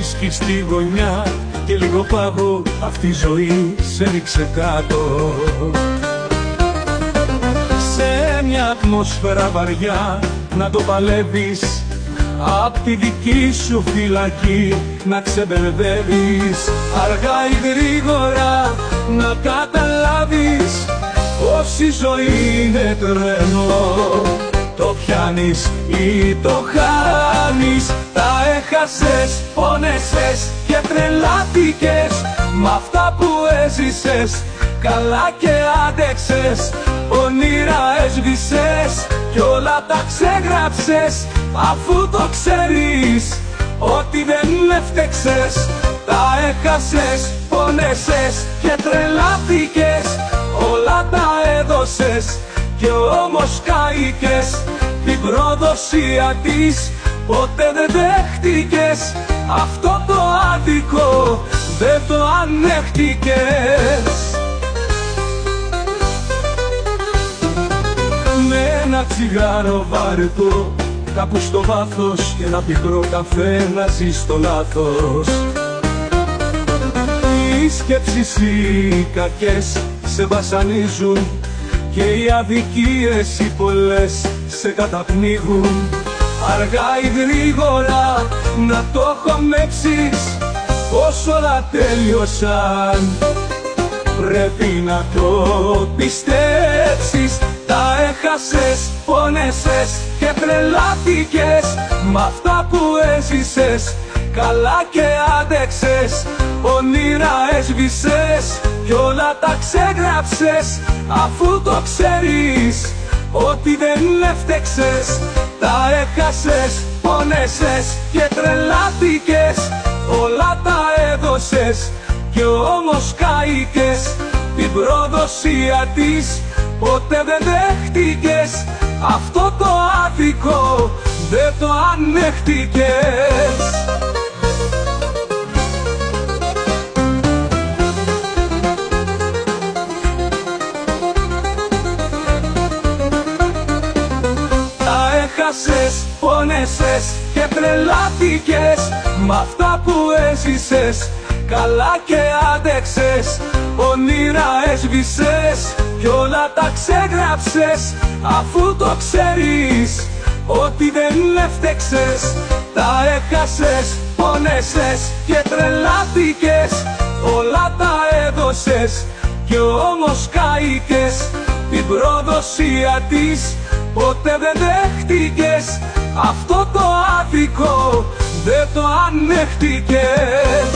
ουίσκι στη γωνιά και λίγο πάγο, αυτή η ζωή σε ρίξε κάτω. Σε μια ατμόσφαιρα βαριά να το παλεύεις, απ' τη δική σου φυλακή να ξεμπερδεύεις. Αργά ή γρήγορα να καταλάβεις πως η ζωή είναι τρένο. Το πιάνεις ή το χάνεις, τα έχασες, πόνεσες και τρελάθηκες μ' αυτά που έζησες. Καλά και άντεξες, όνειρα έσβησες κι όλα τα ξεγράψες, αφού το ξέρεις ότι δεν έφτεξες. Τα έχασες, πόνεσες και τρελάθηκες, όλα τα έδωσες κι όμως κάηκες. Την προδοσία της ποτέ δεν δέχτηκες, αυτό το άδικο δεν το ανέχτηκες. Με ένα τσιγάρο βαρετό κάπου στο βάθος και ένα πικρό καφέ να ζεις το λάθος. Οι σκέψεις οι κακές σε βασανίζουν και οι αδικίες οι πολλές σε καταπνίγουν. Αργά ή γρήγορα να το χωνέψεις πως όλα τέλειωσαν, πρέπει να το πιστέψεις. Τα έχασες, πόνεσες και τρελάθηκες μ' αυτά που έζησες. Καλά και άντεξες, όνειρα έσβησες κι όλα τα ξεγράψες, αφού το ξέρεις ότι δεν έφτεξες. Τα έχασες, πόνεσες και τρελάθηκες, όλα τα έδωσες κι όμως κάηκες. Την προδοσία της ποτέ δεν δέχτηκες, αυτό το άδικο δεν το ανέχτηκες. Τα έχασες, πόνεσες και τρελάθηκες μ' αυτά που έζησες. Καλά και άντεξες, όνειρα έσβησες κι όλα τα ξεγράψες, αφού το ξέρεις ότι δεν έφτεξες. Τα έχασες, πόνεσες και τρελάθηκες, όλα τα έδωσες κι όμως κάηκες. Την προδοσία της ποτέ δεν δέχτηκες, αυτό το άδικο δεν το ανέχτηκες.